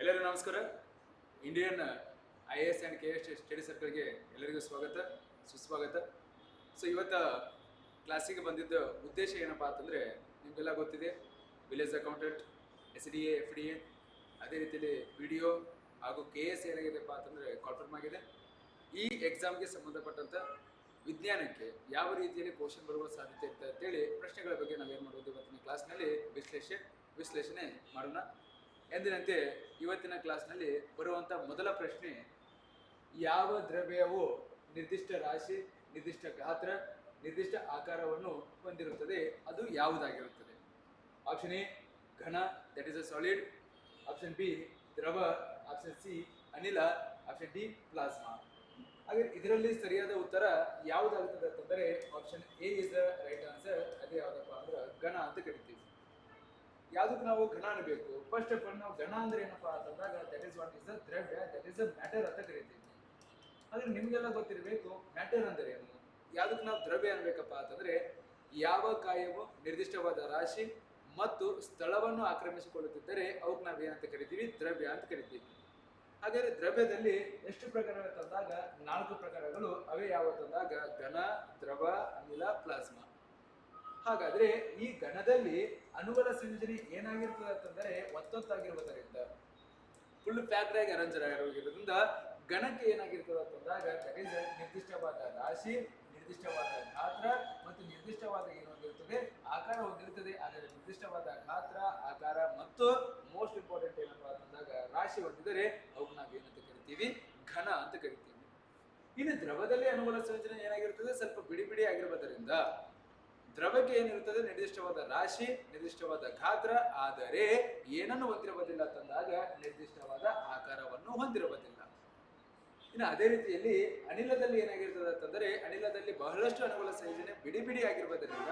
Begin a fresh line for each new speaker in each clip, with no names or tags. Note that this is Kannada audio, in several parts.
ಎಲ್ಲರಿಗೂ ನಮಸ್ಕಾರ. Indian IAS and KS study ಸರ್ಕಲ್ಗೆ ಎಲ್ಲರಿಗೂ ಸ್ವಾಗತ ಸುಸ್ವಾಗತ. ಸೊ ಇವತ್ತು ಕ್ಲಾಸಿಗೆ ಬಂದಿದ್ದ ಉದ್ದೇಶ ಏನಪ್ಪ ಅಂತಂದರೆ, ನಿಮಗೆಲ್ಲ ಗೊತ್ತಿದೆ ವಿಲೇಜ್ ಅಕೌಂಟೆಂಟ್, SDA FDA, ಅದೇ ರೀತಿಯಲ್ಲಿ PDO ಹಾಗೂ KS ಏನಾಗಿದೆಪ್ಪ ಅಂತಂದರೆ ಕಾನ್ಫರ್ಮ್ ಆಗಿದೆ. ಈ ಎಕ್ಸಾಮ್ಗೆ ಸಂಬಂಧಪಟ್ಟಂಥ ವಿಜ್ಞಾನಕ್ಕೆ ಯಾವ ರೀತಿಯಲ್ಲಿ ಕ್ವಶನ್ ಬರುವ ಸಾಧ್ಯತೆ ಇರುತ್ತೆ ಅಂತೇಳಿ ಪ್ರಶ್ನೆಗಳ ಬಗ್ಗೆ ನಾವೇನು ಮಾಡೋದು ಇವತ್ತಿನ ಕ್ಲಾಸ್ನಲ್ಲಿ ವಿಶ್ಲೇಷಣೆ ಮಾಡೋಣ. ಎಂದಿನಂತೆ ಇವತ್ತಿನ ಕ್ಲಾಸ್ನಲ್ಲಿ ಬರುವಂಥ ಮೊದಲ ಪ್ರಶ್ನೆ, ಯಾವ ದ್ರವ್ಯವು ನಿರ್ದಿಷ್ಟ ರಾಶಿ, ನಿರ್ದಿಷ್ಟ ಗಾತ್ರ, ನಿರ್ದಿಷ್ಟ ಆಕಾರವನ್ನು ಹೊಂದಿರುತ್ತದೆ, ಅದು ಯಾವುದಾಗಿರುತ್ತದೆ? ಆಪ್ಷನ್ ಎ ಘನ, that is a solid. Option B ದ್ರವ. ಆಪ್ಷನ್ ಸಿ ಅನಿಲ. Option D plasma. ಹಾಗೆ ಇದರಲ್ಲಿ ಸರಿಯಾದ ಉತ್ತರ ಯಾವುದಾಗುತ್ತದೆ ಅಂತಂದರೆ option A is the right answer. ಅದೇ ಯಾವುದಪ್ಪ ಅಂದ್ರೆ ಘನ ಅಂತ ಕರಿತೀವಿ. ಯಾವುದಕ್ಕೆ ನಾವು ಘನ ಅನ್ನಬೇಕು? ಫಸ್ಟ್ ಆಫ್ ಆಲ್ ನಾವು ಘನ ಅಂದ್ರೆ ಏನಪ್ಪಾ ಅಂತಂದಾಗ that is what is the ದ್ರವ್ಯ, ದಟ್ ಇಸ್ ಅ ಮ್ಯಾಟರ್ ಅಂತ ಕರಿತೀವಿ. ಆದ್ರೆ ನಿಮ್ಗೆಲ್ಲ ಗೊತ್ತಿರಬೇಕು ಮ್ಯಾಟರ್ ಅಂದ್ರೆ ಏನು. ಯಾವುದಕ್ಕೆ ನಾವು ದ್ರವ್ಯ ಅನ್ಬೇಕಪ್ಪ ಅಂತಂದ್ರೆ ಯಾವ ಕಾಯವು ನಿರ್ದಿಷ್ಟವಾದ ರಾಶಿ ಮತ್ತು ಸ್ಥಳವನ್ನು ಆಕ್ರಮಿಸಿಕೊಳ್ಳುತ್ತಿದ್ದರೆ ಅವಕ್ಕೆ ನಾವು ಏನಂತ ಕರಿತೀವಿ? ದ್ರವ್ಯ ಅಂತ ಕರಿತೀವಿ. ಹಾಗಾದ್ರೆ ದ್ರವ್ಯದಲ್ಲಿ ಎಷ್ಟು ಪ್ರಕಾರ ತಂದಾಗ 4 ಪ್ರಕಾರಗಳು. ಅವೇ ಯಾವ ತಂದಾಗ ಘನ, ದ್ರವ, ಅನಿಲ, ಪ್ಲಾಸ್ಮಾ. ಹಾಗಾದ್ರೆ ಈ ಘನದಲ್ಲಿ ಅಣುಗಳ ಸಂಯೋಜನೆ ಏನಾಗಿರ್ತದೆ ಅಂತಂದರೆ ಒತ್ತೊತ್ತಾಗಿರುವುದರಿಂದ, ಫುಲ್ ಪ್ಯಾಕ್ಡ್ ಆಗಿ ಅರೇಂಜ್ ಆಗಿರೋದ್ರಿಂದ ಘನಕ್ಕೆ ಏನಾಗಿರ್ತದೆ ಅಂತಂದಾಗ ದಟ್ ಈಸ್ ನಿರ್ದಿಷ್ಟವಾದ ರಾಶಿ, ನಿರ್ದಿಷ್ಟವಾದ ಗಾತ್ರ ಮತ್ತು ನಿರ್ದಿಷ್ಟವಾದ ಏನು ಹೊಂದಿರುತ್ತದೆ? ಆಕಾರ ಹೊಂದಿರುತ್ತದೆ. ಆದರೆ ನಿರ್ದಿಷ್ಟವಾದ ಗಾತ್ರ, ಆಕಾರ ಮತ್ತು ಮೋಸ್ಟ್ ಇಂಪಾರ್ಟೆಂಟ್ ಏನಪ್ಪ ಅಂತಂದಾಗ ರಾಶಿ ಹೊಂದಿದರೆ ಅವು ನಾವು ಏನಂತ ಕರಿತೀವಿ? ಘನ ಅಂತ ಕರಿತೀವಿ. ಇನ್ನು ದ್ರವದಲ್ಲಿ ಅಣುಗಳ ಸಂಯೋಜನೆ ಏನಾಗಿರ್ತದೆ? ಸ್ವಲ್ಪ ಬಿಡಿ ಬಿಡಿ ಆಗಿರುವುದರಿಂದ ದ್ರವಕ್ಕೆ ಏನಿರುತ್ತದೆ? ನಿರ್ದಿಷ್ಟವಾದ ರಾಶಿ, ನಿರ್ದಿಷ್ಟವಾದ ಗಾತ್ರ, ಆದರೆ ಏನನ್ನು ಹೊಂದಿರುವುದಿಲ್ಲ ಅಂತಂದಾಗ ನಿರ್ದಿಷ್ಟವಾದ ಆಕಾರವನ್ನು ಹೊಂದಿರುವುದಿಲ್ಲ. ಇನ್ನು ಅದೇ ರೀತಿಯಲ್ಲಿ ಅನಿಲದಲ್ಲಿ ಏನಾಗಿರ್ತದೆ ಅಂತಂದರೆ ಅನಿಲದಲ್ಲಿ ಬಹಳಷ್ಟು ಅಣುಗಳ ಸಂಯೋಜನೆ ಬಿಡಿ ಬಿಡಿ ಆಗಿರುವುದರಿಂದ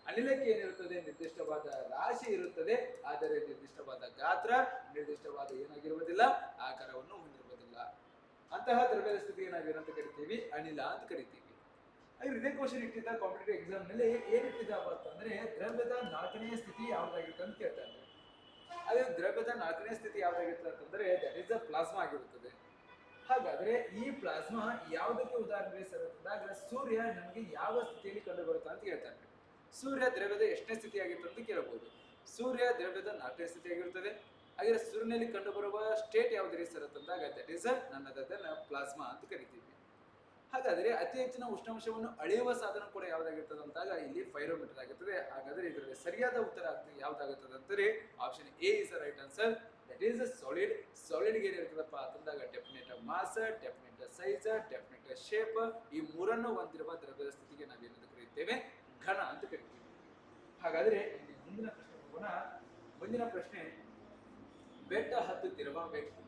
ಅನಿಲಕ್ಕೆ ಏನಿರುತ್ತದೆ? ನಿರ್ದಿಷ್ಟವಾದ ರಾಶಿ ಇರುತ್ತದೆ, ಆದರೆ ನಿರ್ದಿಷ್ಟವಾದ ಗಾತ್ರ, ನಿರ್ದಿಷ್ಟವಾದ ಏನಾಗಿರುವುದಿಲ್ಲ? ಆಕಾರವನ್ನು ಹೊಂದಿರುವುದಿಲ್ಲ. ಅಂತಹ ದ್ರವ್ಯದ ಸ್ಥಿತಿಗೆ ನಾವೇನಂತ ಕರಿತೀವಿ? ಅನಿಲ ಅಂತ ಕರಿತೀವಿ. ಇದೇ ಕ್ವಶನ್ ಇಟ್ಟಿದ್ದ ಕಾಂಪಿಟೇಟಿವ್ ಎಕ್ಸಾಮ್ ನಲ್ಲಿ ಏನಿಟ್ಟಿದ್ದಪ್ಪ ಅಂತಂದ್ರೆ ದ್ರವ್ಯದ 4ನೇ ಸ್ಥಿತಿ ಯಾವ್ದಾಗಿರುತ್ತೆ ಅಂತ ಕೇಳ್ತಾರೆ. ಅದೇ ದ್ರವ್ಯದ 4ನೇ ಸ್ಥಿತಿ ಯಾವ್ದಾಗಿರುತ್ತೆ ಅಂತಂದ್ರೆ ದಟ್ ಇಸ್ ದ ಪ್ಲಾಸ್ಮಾ ಆಗಿರುತ್ತದೆ. ಹಾಗಾದ್ರೆ ಈ ಪ್ಲಾಸ್ಮಾ ಯಾವುದಕ್ಕೆ ಉದಾಹರಣೆ ಸರಿಯಾದಾಗ ಸೂರ್ಯ ನಮಗೆ ಯಾವ ಸ್ಥಿತಿಯಲ್ಲಿ ಕಂಡು ಬರುತ್ತೆ ಅಂತ ಹೇಳ್ತಾರೆ. ಸೂರ್ಯ ದ್ರವ್ಯದ ಎಷ್ಟನೇ ಸ್ಥಿತಿ ಆಗಿರುತ್ತೆ ಅಂತ ಕೇಳಬಹುದು. ಸೂರ್ಯ ದ್ರವ್ಯದ 4ನೇ ಸ್ಥಿತಿ ಆಗಿರುತ್ತದೆ. ಹಾಗೆ ಸೂರ್ಯನಲ್ಲಿ ಕಂಡು ಬರುವ ಸ್ಟೇಟ್ ಯಾವ್ದು ಸರ್ ಅಂತಂದಾಗ that is none other than plasma ಅಂತ ಕರಿತೀವಿ. ಹಾಗಾದ್ರೆ ಅತಿ ಹೆಚ್ಚಿನ ಉಷ್ಣಾಂಶವನ್ನು ಅಳೆಯುವ ಸಾಧನ ಕೂಡ ಯಾವ್ದಾಗಿರ್ತದೆ ಅಂತಾಗ ಇಲ್ಲಿ ಪೈರೋಮೀಟರ್ ಆಗಿರ್ತದೆ. ಹಾಗಾದ್ರೆ ಇದರಲ್ಲಿ ಸರಿಯಾದ ಉತ್ತರ ಯಾವ್ದಾಗುತ್ತದೆ ಅಂತಾರೆ option A is the right answer. That is solid. Solid ಗೆ ಏನಿರ್ತದಪ್ಪ ಅಂತಂದಾಗ definite mass, definite size, definite shape, ಈ ಮೂರನ್ನು ಹೊಂದಿರುವ ದ್ರವ್ಯದ ಸ್ಥಿತಿಗೆ ನಾವೇನಂತ ಕರೆಯುತ್ತೇವೆ? ಘನ ಅಂತ ಕರಿತೀವಿ. ಹಾಗಾದ್ರೆ ಮುಂದಿನ ಪ್ರಶ್ನೆ ಹೋಗೋಣ. ಮುಂದಿನ ಪ್ರಶ್ನೆ, ಬೆಟ್ಟ ಹತ್ತುತ್ತಿರುವ ವ್ಯಕ್ತಿ.